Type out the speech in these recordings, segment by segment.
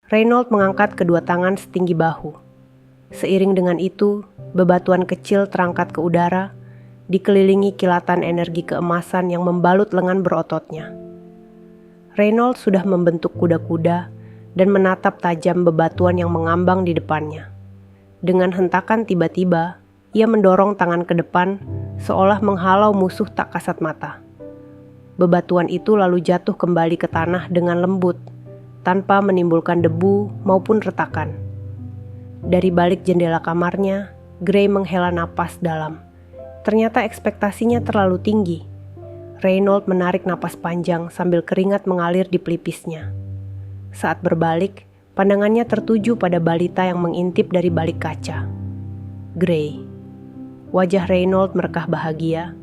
Reynold mengangkat kedua tangan setinggi bahu. Seiring dengan itu, bebatuan kecil terangkat ke udara, dikelilingi kilatan energi keemasan yang membalut lengan berototnya. Reynold sudah membentuk kuda-kuda dan menatap tajam bebatuan yang mengambang di depannya. Dengan hentakan tiba-tiba, ia mendorong tangan ke depan seolah menghalau musuh tak kasat mata. Bebatuan itu lalu jatuh kembali ke tanah dengan lembut, tanpa menimbulkan debu maupun retakan. Dari balik jendela kamarnya, Gray menghela napas dalam. Ternyata ekspektasinya terlalu tinggi. Reynold menarik napas panjang sambil keringat mengalir di pelipisnya. Saat berbalik, pandangannya tertuju pada balita yang mengintip dari balik kaca. Gray. Wajah Reynold merekah bahagia,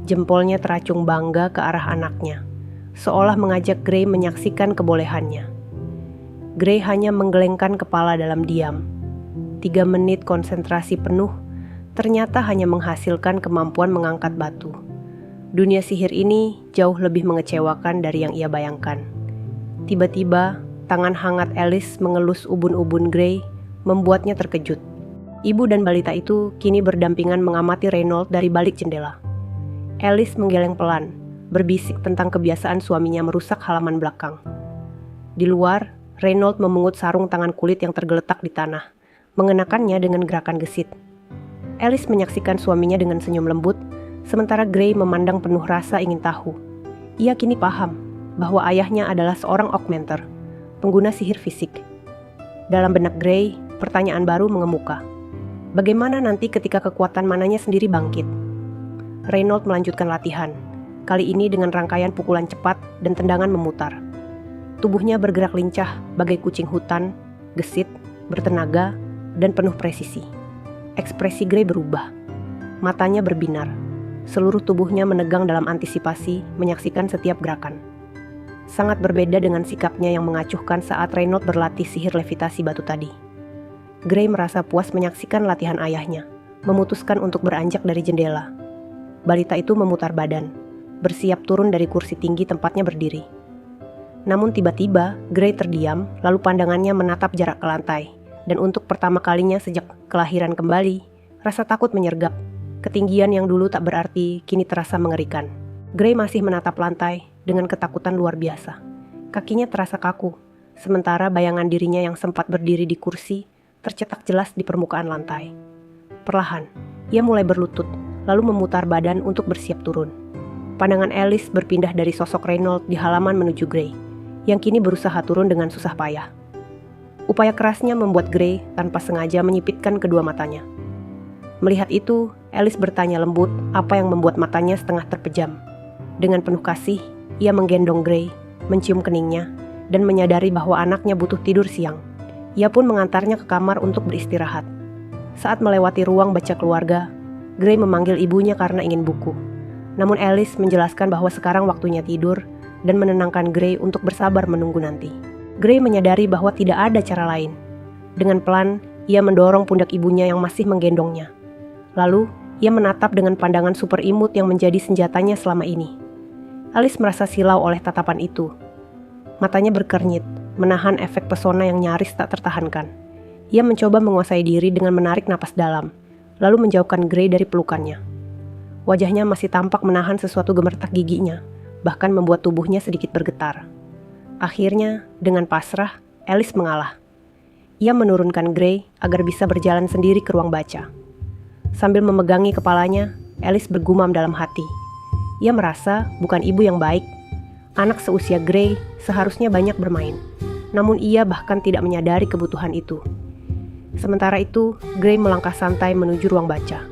jempolnya teracung bangga ke arah anaknya, seolah mengajak Gray menyaksikan kebolehannya. Gray hanya menggelengkan kepala dalam diam. 3 menit konsentrasi penuh ternyata hanya menghasilkan kemampuan mengangkat batu. Dunia sihir ini jauh lebih mengecewakan dari yang ia bayangkan. Tiba-tiba, tangan hangat Alice mengelus ubun-ubun Gray, membuatnya terkejut. Ibu dan balita itu kini berdampingan mengamati Reynold dari balik jendela. Alice menggeleng pelan, berbisik tentang kebiasaan suaminya merusak halaman belakang. Di luar, Reynold memungut sarung tangan kulit yang tergeletak di tanah, mengenakannya dengan gerakan gesit. Alice menyaksikan suaminya dengan senyum lembut, sementara Gray memandang penuh rasa ingin tahu. Ia kini paham bahwa ayahnya adalah seorang augmenter, pengguna sihir fisik. Dalam benak Gray, pertanyaan baru mengemuka. Bagaimana nanti ketika kekuatan mananya sendiri bangkit? Reynold melanjutkan latihan, kali ini dengan rangkaian pukulan cepat dan tendangan memutar. Tubuhnya bergerak lincah bagai kucing hutan, gesit, bertenaga, dan penuh presisi. Ekspresi Gray berubah. Matanya berbinar. Seluruh tubuhnya menegang dalam antisipasi menyaksikan setiap gerakan. Sangat berbeda dengan sikapnya yang mengacuhkan saat Reynold berlatih sihir levitasi batu tadi. Gray merasa puas menyaksikan latihan ayahnya, memutuskan untuk beranjak dari jendela. Balita itu memutar badan, bersiap turun dari kursi tinggi tempatnya berdiri. Namun tiba-tiba, Gray terdiam, lalu pandangannya menatap jarak ke lantai. Dan untuk pertama kalinya sejak kelahiran kembali, rasa takut menyergap. Ketinggian yang dulu tak berarti kini terasa mengerikan. Gray masih menatap lantai dengan ketakutan luar biasa. Kakinya terasa kaku, sementara bayangan dirinya yang sempat berdiri di kursi tercetak jelas di permukaan lantai. Perlahan, ia mulai berlutut, lalu memutar badan untuk bersiap turun. Pandangan Alice berpindah dari sosok Reynold di halaman menuju Gray, yang kini berusaha turun dengan susah payah. Upaya kerasnya membuat Gray tanpa sengaja menyipitkan kedua matanya. Melihat itu, Alice bertanya lembut apa yang membuat matanya setengah terpejam. Dengan penuh kasih, ia menggendong Gray, mencium keningnya, dan menyadari bahwa anaknya butuh tidur siang. Ia pun mengantarnya ke kamar untuk beristirahat. Saat melewati ruang baca keluarga, Gray memanggil ibunya karena ingin buku. Namun Alice menjelaskan bahwa sekarang waktunya tidur dan menenangkan Gray untuk bersabar menunggu nanti. Gray menyadari bahwa tidak ada cara lain. Dengan pelan, ia mendorong pundak ibunya yang masih menggendongnya. Lalu, ia menatap dengan pandangan super imut yang menjadi senjatanya selama ini. Alice merasa silau oleh tatapan itu. Matanya berkernyit, menahan efek pesona yang nyaris tak tertahankan. Ia mencoba menguasai diri dengan menarik napas dalam, lalu menjauhkan Gray dari pelukannya. Wajahnya masih tampak menahan sesuatu gemeretak giginya, bahkan membuat tubuhnya sedikit bergetar. Akhirnya, dengan pasrah, Alice mengalah. Ia menurunkan Gray agar bisa berjalan sendiri ke ruang baca. Sambil memegangi kepalanya, Alice bergumam dalam hati. Ia merasa bukan ibu yang baik. Anak seusia Gray seharusnya banyak bermain, namun ia bahkan tidak menyadari kebutuhan itu. Sementara itu, Gray melangkah santai menuju ruang baca.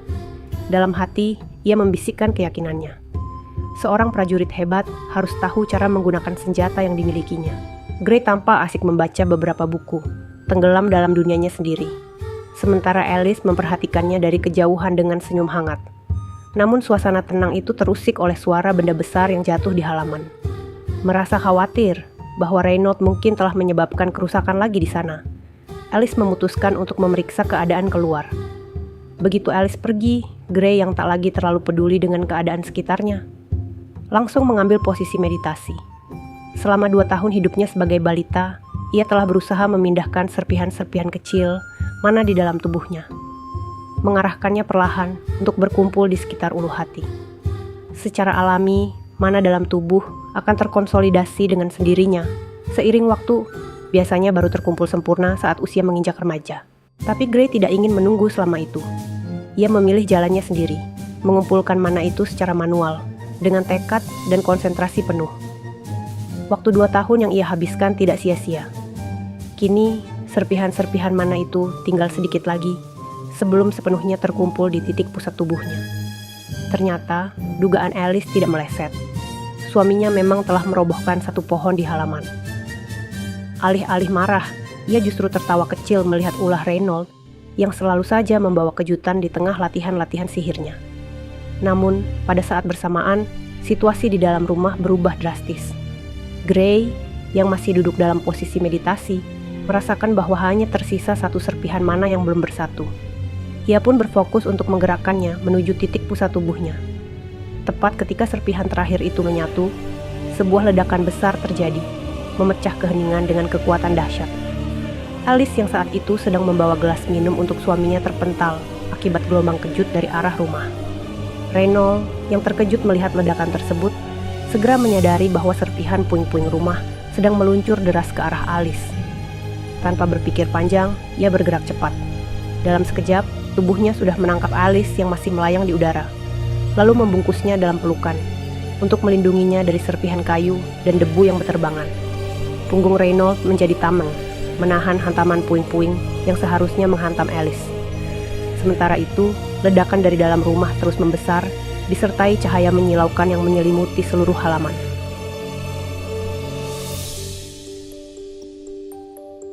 Dalam hati, ia membisikkan keyakinannya. Seorang prajurit hebat harus tahu cara menggunakan senjata yang dimilikinya. Gray tampak asik membaca beberapa buku, tenggelam dalam dunianya sendiri. Sementara Alice memperhatikannya dari kejauhan dengan senyum hangat. Namun suasana tenang itu terusik oleh suara benda besar yang jatuh di halaman. Merasa khawatir bahwa Reynold mungkin telah menyebabkan kerusakan lagi di sana, Alice memutuskan untuk memeriksa keadaan keluar. Begitu Alice pergi, Gray yang tak lagi terlalu peduli dengan keadaan sekitarnya, langsung mengambil posisi meditasi. Selama 2 tahun hidupnya sebagai balita, ia telah berusaha memindahkan serpihan-serpihan kecil mana di dalam tubuhnya, mengarahkannya perlahan untuk berkumpul di sekitar ulu hati. Secara alami, mana dalam tubuh akan terkonsolidasi dengan sendirinya. Seiring waktu, biasanya baru terkumpul sempurna saat usia menginjak remaja. Tapi Gray tidak ingin menunggu selama itu. Ia memilih jalannya sendiri, mengumpulkan mana itu secara manual, dengan tekad dan konsentrasi penuh. Waktu 2 tahun yang ia habiskan tidak sia-sia. Kini, serpihan-serpihan mana itu tinggal sedikit lagi, sebelum sepenuhnya terkumpul di titik pusat tubuhnya. Ternyata, dugaan Alice tidak meleset. Suaminya memang telah merobohkan satu pohon di halaman. Alih-alih marah, ia justru tertawa kecil melihat ulah Reynold yang selalu saja membawa kejutan di tengah latihan-latihan sihirnya. Namun, pada saat bersamaan, situasi di dalam rumah berubah drastis. Gray, yang masih duduk dalam posisi meditasi, merasakan bahwa hanya tersisa satu serpihan mana yang belum bersatu. Ia pun berfokus untuk menggerakkannya menuju titik pusat tubuhnya. Tepat ketika serpihan terakhir itu menyatu, sebuah ledakan besar terjadi, memecah keheningan dengan kekuatan dahsyat. Alice yang saat itu sedang membawa gelas minum untuk suaminya terpental akibat gelombang kejut dari arah rumah. Reynold, yang terkejut melihat ledakan tersebut, segera menyadari bahwa serpihan puing-puing rumah sedang meluncur deras ke arah Alice. Tanpa berpikir panjang, ia bergerak cepat. Dalam sekejap, tubuhnya sudah menangkap Alice yang masih melayang di udara, lalu membungkusnya dalam pelukan, untuk melindunginya dari serpihan kayu dan debu yang berterbangan. Punggung Reynold menjadi tameng, menahan hantaman puing-puing yang seharusnya menghantam Alice. Sementara itu, ledakan dari dalam rumah terus membesar, disertai cahaya menyilaukan yang menyelimuti seluruh halaman.